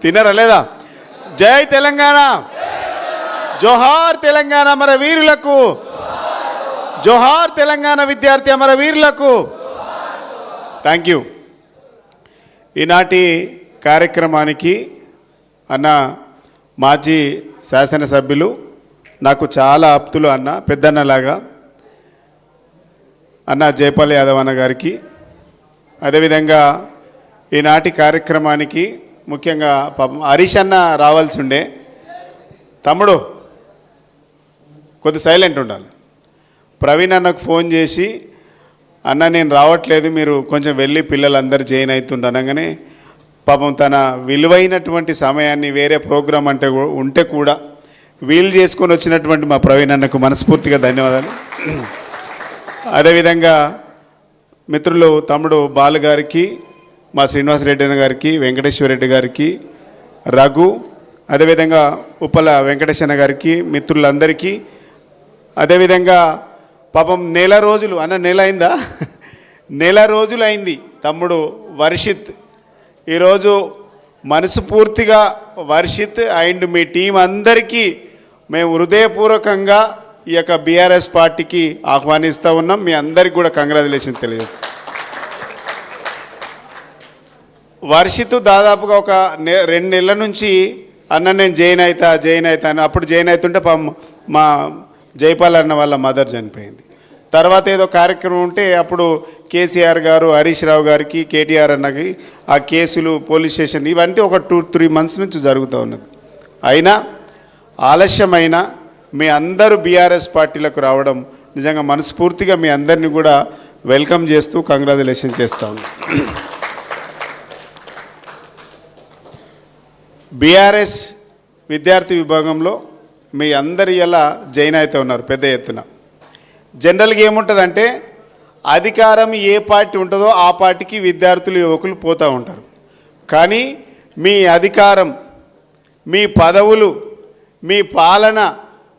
తినరా లేదా? జై తెలంగాణ, జోహార్ తెలంగాణ అమర వీరులకు, జోహార్ తెలంగాణ విద్యార్థి అమర వీరులకు. Thank you. ఈనాటి కార్యక్రమానికి అన్న మాజీ శాసనసభ్యులు, నాకు చాలా ఆప్తులు అన్న, పెద్దన్నలాగా అన్న జైపాల్ యాదవ్ అన్న గారికి, అదేవిధంగా ఈనాటి కార్యక్రమానికి ముఖ్యంగా హరీష్ అన్న రావాల్సి ఉండే. తమ్ముడు కొద్ది సైలెంట్ ఉండాలి. ప్రవీణ్ అన్నకు ఫోన్ చేసి, అన్న నేను రావట్లేదు, మీరు కొంచెం వెళ్ళి పిల్లలందరూ జాయిన్ అవుతుండ అనగానే పాపం తన విలువైనటువంటి సమయాన్ని వేరే ప్రోగ్రాం అంటే ఉంటే కూడా వీలు చేసుకొని వచ్చినటువంటి మా ప్రవీణ్ అన్నకు మనస్ఫూర్తిగా ధన్యవాదాలు. అదేవిధంగా మిత్రులు తమ్ముడు బాలు గారికి, మా శ్రీనివాసరెడ్డి అన్న గారికి, వెంకటేశ్వరరెడ్డి గారికి, రఘు, అదేవిధంగా ఉప్పల వెంకటేశ్వర గారికి, మిత్రులందరికీ, అదేవిధంగా పాపం నెల రోజులు అన్న, నెల అయిందా? నెల రోజులు అయింది తమ్ముడు వర్షిత్. ఈరోజు మనస్ఫూర్తిగా వర్షిత్ అండ్ మీ టీం అందరికీ మేము హృదయపూర్వకంగా ఈ యొక్క బీఆర్ఎస్ పార్టీకి ఆహ్వానిస్తూ ఉన్నాం. మీ అందరికీ కూడా కంగ్రాచులేషన్ తెలియజేస్తాం. వర్షిత్ దాదాపుగా ఒక 2 నెలల నుంచి అన్న నేను జాయిన్ అవుతాను అప్పుడు జాయిన్ అవుతుంటే మా జైపాల్ అన్న వాళ్ళ మదర్ చనిపోయింది. తర్వాత ఏదో కార్యక్రమం ఉంటే అప్పుడు కేసీఆర్ గారు, హరీష్ రావు గారికి, కేటీఆర్ అన్నకి ఆ కేసులు, పోలీస్ స్టేషన్ ఇవన్నీ ఒక 2-3 మంత్స్ నుంచి జరుగుతూ ఉన్నది. అయినా ఆలస్యమైన మీ అందరూ బీఆర్ఎస్ పార్టీలకు రావడం నిజంగా మనస్ఫూర్తిగా మీ అందరినీ కూడా వెల్కమ్ చేస్తూ కంగ్రాచులేషన్ చేస్తూ ఉన్నాం. బీఆర్ఎస్ విద్యార్థి విభాగంలో మీ అందరు ఇలా జాయిన్ అవుతూ ఉన్నారు పెద్ద ఎత్తున. జనరల్గా ఏముంటుందంటే అధికారం ఏ పార్టీ ఉంటుందో ఆ పార్టీకి విద్యార్థులు, యువకులు పోతూ ఉంటారు. కానీ మీ అధికారం, మీ పదవులు, మీ పాలన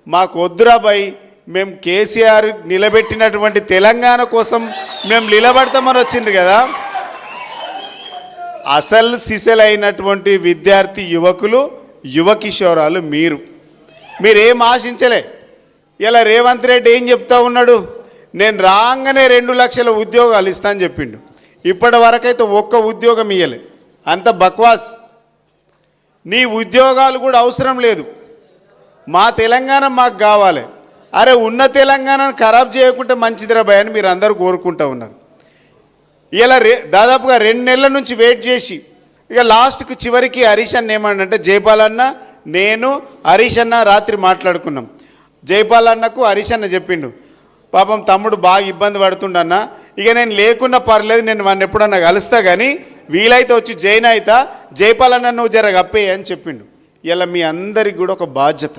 మాకు వద్దురాబాయి, మేము కేసీఆర్ నిలబెట్టినటువంటి తెలంగాణ కోసం మేము నిలబడతామని వచ్చింది కదా. అసలు సిసలైనటువంటి విద్యార్థి, యువకులు, యువ కిషోరాలు మీరేం ఆశించలే. ఇలా రేవంత్ రెడ్డి ఏం చెప్తా ఉన్నాడు, నేను రాగానే 2 లక్షల ఉద్యోగాలు ఇస్తా అని చెప్పిండు. ఇప్పటి వరకైతే ఒక్క ఉద్యోగం ఇవ్వలే. అంత బక్వాస్. నీ ఉద్యోగాలు కూడా అవసరం లేదు, మా తెలంగాణ మాకు కావాలి. అరే ఉన్న తెలంగాణను ఖరాబ్ చేయకుంటే మంచిదిరా భయ అని మీరు అందరూ కోరుకుంటూ ఉన్నారు. ఇలా దాదాపుగా 2 నెలల నుంచి వెయిట్ చేసి ఇక లాస్ట్కు చివరికి హరీష్ అన్న ఏమన్నంటే, జైపాల్ అన్న, నేను, హరీష్ అన్న రాత్రి మాట్లాడుకున్నాం. జైపాల్ అన్నకు హరీష్ అన్న చెప్పిండు, పాపం తమ్ముడు బాగా ఇబ్బంది పడుతుండన్న, ఇక నేను లేకున్నా పర్లేదు, నేను వాడిని ఎప్పుడన్నా కలుస్తా, కానీ వీలైతే వచ్చి జాయిన్ అవుతా, జైపాల్ అన్న నువ్వు జర గప్పే అని చెప్పిండు. ఇలా మీ అందరికి కూడా ఒక బాధ్యత.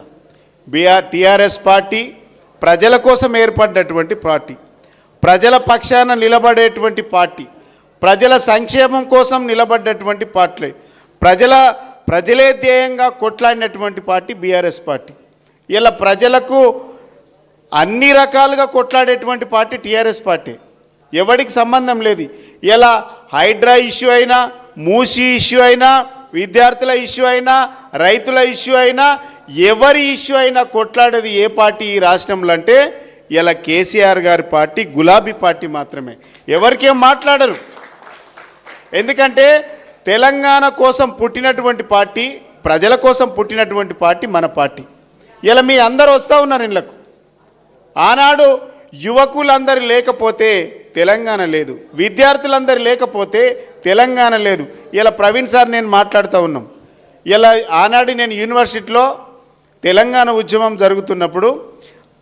టీఆర్ఎస్ పార్టీ ప్రజల కోసం ఏర్పడ్డటువంటి పార్టీ, ప్రజల పక్షాన నిలబడేటువంటి పార్టీ, ప్రజల సంక్షేమం కోసం నిలబడ్డటువంటి పార్టీ, ప్రజలే ధ్యేయంగా కొట్లాడినటువంటి పార్టీ బీఆర్ఎస్ పార్టీ. ఇలా ప్రజలకు అన్ని రకాలుగా కొట్లాడేటువంటి పార్టీ టీఆర్ఎస్ పార్టీ. ఎవరికి సంబంధం లేదు. ఇలా హైడ్రా ఇష్యూ అయినా, మూసీ ఇష్యూ అయినా, విద్యార్థుల ఇష్యూ అయినా, రైతుల ఇష్యూ అయినా, ఎవరి ఇష్యూ అయినా కొట్లాడేది ఏ పార్టీ ఈ రాష్ట్రంలో అంటే ఇలా కేసీఆర్ గారి పార్టీ, గులాబీ పార్టీ మాత్రమే. ఎవరికేం మాట్లాడరు. ఎందుకంటే తెలంగాణ కోసం పుట్టినటువంటి పార్టీ, ప్రజల కోసం పుట్టినటువంటి పార్టీ మన పార్టీ. ఇలా మీ అందరూ వస్తూ ఉన్నారు ఇళ్ళకు. ఆనాడు యువకులందరూ లేకపోతే తెలంగాణ లేదు, విద్యార్థులందరూ లేకపోతే తెలంగాణ లేదు. ఇలా ప్రవీణ్ సార్ నేను మాట్లాడుతూ ఉన్నాం. ఇలా ఆనాడు నేను యూనివర్సిటీలో తెలంగాణ ఉద్యమం జరుగుతున్నప్పుడు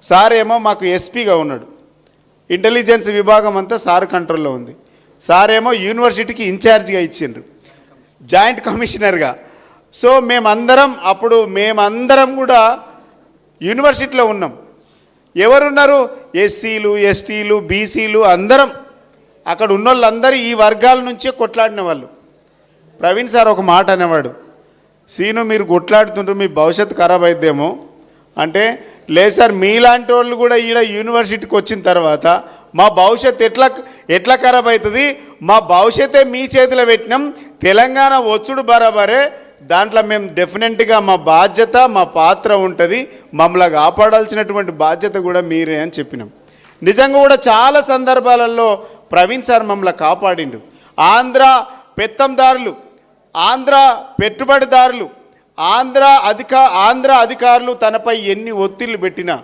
సార్ ఏమో మాకు ఎస్పీగా ఉన్నాడు, ఇంటెలిజెన్స్ విభాగం అంతా సార్ కంట్రోల్లో ఉంది. సార్ ఏమో యూనివర్సిటీకి ఇన్ఛార్జిగా ఇచ్చిండ్రు, జాయింట్ కమిషనర్గా. సో మేమందరం కూడా యూనివర్సిటీలో ఉన్నాం. ఎవరున్నారు? ఎస్సీలు, ఎస్టీలు, బీసీలు అందరం. అక్కడ ఉన్న వాళ్ళందరూ ఈ వర్గాల నుంచే కొట్లాడిన వాళ్ళు. ప్రవీణ్ సార్ ఒక మాట అనేవాడు, సీను మీరు కొట్లాడుతుంటారు, మీ భవిష్యత్తు ఖరాబ్ అయిద్దేమో అంటే, లేదు సార్ మీలాంటి వాళ్ళు కూడా ఈడ యూనివర్సిటీకి వచ్చిన తర్వాత మా భవిష్యత్ ఎట్లా ఖరాబ్ అవుతుంది, మా భవిష్యత్తే మీ చేతిలో పెట్టినాం, తెలంగాణ వచ్చుడు బరాబరే, దాంట్లో మేము డెఫినెట్గా మా బాధ్యత మా పాత్ర ఉంటుంది, మమ్మల్ని కాపాడాల్సినటువంటి బాధ్యత కూడా మీరే అని చెప్పినాం. నిజంగా కూడా చాలా సందర్భాలలో ప్రవీణ్ సార్ మమ్మల్ని కాపాడిండు. ఆంధ్ర పెత్తందారులు, ఆంధ్ర పెట్టుబడిదారులు, ఆంధ్ర అధికారులు తనపై ఎన్ని ఒత్తిళ్లు పెట్టినా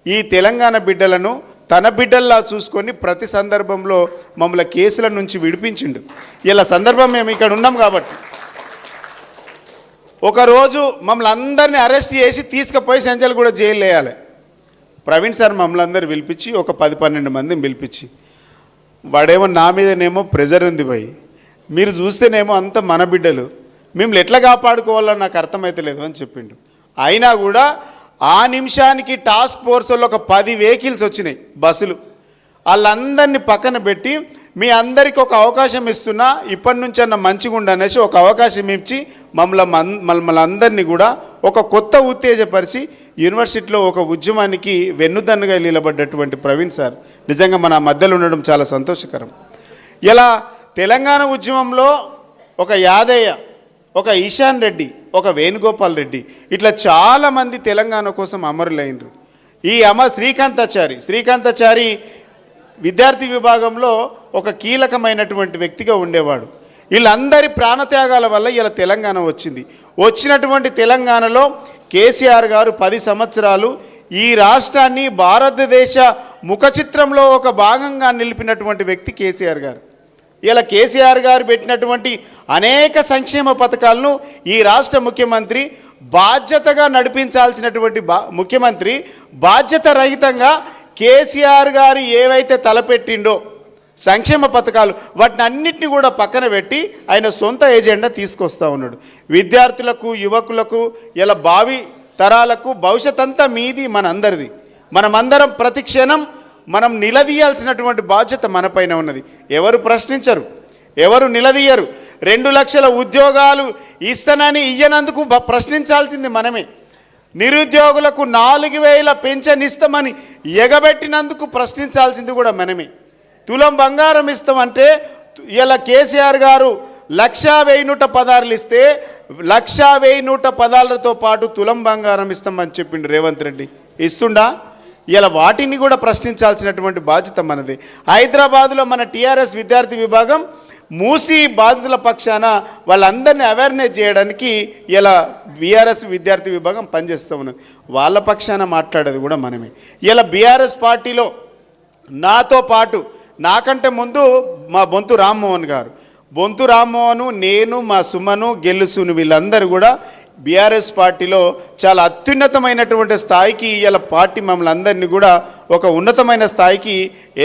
ఈ తెలంగాణ బిడ్డలను తన బిడ్డల్లా చూసుకొని ప్రతి సందర్భంలో మమ్మల్ని కేసుల నుంచి విడిపించిండు. ఇలా సందర్భం మేము ఇక్కడ ఉన్నాం కాబట్టి ఒకరోజు మమ్మల్ని అందరినీ అరెస్ట్ చేసి తీసుకుపోయి సెంచల్ కూడా జైలు వేయాలి. ప్రవీణ్ సార్ మమ్మల్ని అందరూ పిలిపించి ఒక 10-12 మందిని పిలిపించి, వాడేమో నా మీదనేమో ప్రెజర్ ఉంది పోయి, మీరు చూస్తేనేమో అంత మన బిడ్డలు, మిమ్మల్ని ఎట్లా కాపాడుకోవాలో నాకు అర్థమైతలేదు అని చెప్పిండు. అయినా కూడా ఆ నిమిషానికి టాస్క్ ఫోర్స్ వాళ్ళు ఒక 10 వెహికల్స్ వచ్చినాయి, బస్సులు, వాళ్ళందరినీ పక్కన పెట్టి మీ అందరికీ ఒక అవకాశం ఇస్తున్నా, ఇప్పటి నుంచి అన్న మంచిగా ఉండనేసి ఒక అవకాశం ఇచ్చి మమ్మల్ని అందరినీ కూడా ఒక కొత్త ఉత్తేజపరిచి యూనివర్సిటీలో ఒక ఉద్యమానికి వెన్నుదన్నుగా నిలబడ్డటువంటి ప్రవీణ్ సార్ నిజంగా మన మధ్యలో ఉండడం చాలా సంతోషకరం. ఇలా తెలంగాణ ఉద్యమంలో ఒక యాదయ్య, ఒక ఈశాన్ రెడ్డి, ఒక వేణుగోపాల్ రెడ్డి, ఇట్లా చాలామంది తెలంగాణ కోసం అమరులైనరు. ఈ శ్రీకాంతాచారి విద్యార్థి విభాగంలో ఒక కీలకమైనటువంటి వ్యక్తిగా ఉండేవాడు. వీళ్ళందరి ప్రాణత్యాగాల వల్ల ఇలా తెలంగాణ వచ్చింది. వచ్చినటువంటి తెలంగాణలో కేసీఆర్ గారు 10 సంవత్సరాలు ఈ రాష్ట్రాన్ని భారతదేశ ముఖచిత్రంలో ఒక భాగంగా నిలిపినటువంటి వ్యక్తి కేసీఆర్ గారు. ఇలా కేసీఆర్ గారు పెట్టినటువంటి అనేక సంక్షేమ పథకాలను ఈ రాష్ట్ర ముఖ్యమంత్రి బాధ్యతగా నడిపించాల్సినటువంటి ముఖ్యమంత్రి బాధ్యత రహితంగా కేసీఆర్ గారు ఏవైతే తలపెట్టిండో సంక్షేమ పథకాలు వాటిని అన్నిటిని కూడా పక్కన పెట్టి ఆయన సొంత ఎజెండా తీసుకొస్తూ ఉన్నాడు. విద్యార్థులకు, యువకులకు, ఇలా భావి తరాలకు భవిష్యత్ అంతా మీది, మనందరిది. మనమందరం ప్రతి క్షణం మనం నిలదీయాల్సినటువంటి బాధ్యత మనపైన ఉన్నది. ఎవరు ప్రశ్నించరు, ఎవరు నిలదీయరు. 2 లక్షల ఉద్యోగాలు ఇయ్యనందుకు ప్రశ్నించాల్సింది మనమే. నిరుద్యోగులకు 4,000 పెన్షన్ ఇస్తామని ఎగబెట్టినందుకు ప్రశ్నించాల్సింది కూడా మనమే. తులం బంగారం ఇస్తామంటే ఇలా కేసీఆర్ గారు 1,1016 ఇస్తే 1,1016తో పాటు తులం బంగారం ఇస్తామని చెప్పిండు రేవంత్ రెడ్డి. ఇస్తుండా? ఇలా వాటిని కూడా ప్రశ్నించాల్సినటువంటి బాధ్యత మనది. హైదరాబాదులో మన టీఆర్ఎస్ విద్యార్థి విభాగం మూసీ బాధితుల పక్షాన వాళ్ళందరినీ అవేర్నెస్ చేయడానికి ఇలా బీఆర్ఎస్ విద్యార్థి విభాగం పనిచేస్తూ ఉన్నది. వాళ్ళ పక్షాన మాట్లాడేది కూడా మనమే. ఇలా బీఆర్ఎస్ పార్టీలో నాతో పాటు, నాకంటే ముందు మా బొంతు రామ్మోహన్ గారు, బొంతు రామ్మోహను, నేను, మా సుమను, గెలుసును, వీళ్ళందరూ కూడా బీఆర్ఎస్ పార్టీలో చాలా అత్యున్నతమైనటువంటి స్థాయికి ఇలా పార్టీ మమ్మల్ని అందరినీ కూడా ఒక ఉన్నతమైన స్థాయికి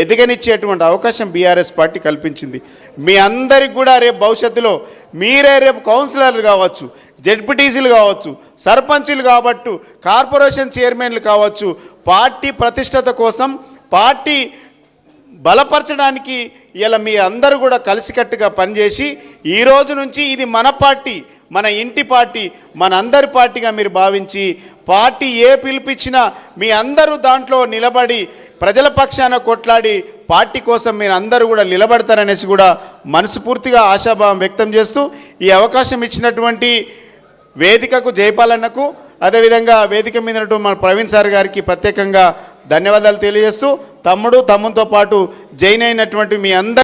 ఎదగనిచ్చేటువంటి అవకాశం బీఆర్ఎస్ పార్టీ కల్పించింది. మీ అందరికి కూడా రేపు భవిష్యత్తులో మీరే రేపు కౌన్సిలర్లు కావచ్చు, జెడ్పీటీసీలు కావచ్చు, సర్పంచులు కావచ్చు, కార్పొరేషన్ చైర్మన్లు కావచ్చు, పార్టీ ప్రతిష్టత కోసం, పార్టీ బలపరచడానికి ఇలా మీ అందరూ కూడా కలిసికట్టుగా పనిచేసి ఈ రోజు నుంచి ఇది మన పార్టీ, మన ఇంటి పార్టీ, మన అందరి పార్టీగా మీరు భావించి పార్టీ ఏ పిలిపించినా మీ అందరూ దాంట్లో నిలబడి ప్రజల పక్షాన కొట్లాడి పార్టీ కోసం మీరు అందరూ కూడా నిలబడతారనేసి కూడా మనస్ఫూర్తిగా ఆశాభావం వ్యక్తం చేస్తూ ఈ అవకాశం ఇచ్చినటువంటి వేదికకు, జయపాలన్నకు, అదేవిధంగా వేదిక మీద మన ప్రవీణ్ సార్ గారికి ప్రత్యేకంగా ధన్యవాదాలు తెలియజేస్తూ తమ్ముడితో పాటు జైన్ అయినటువంటి మీ అందరూ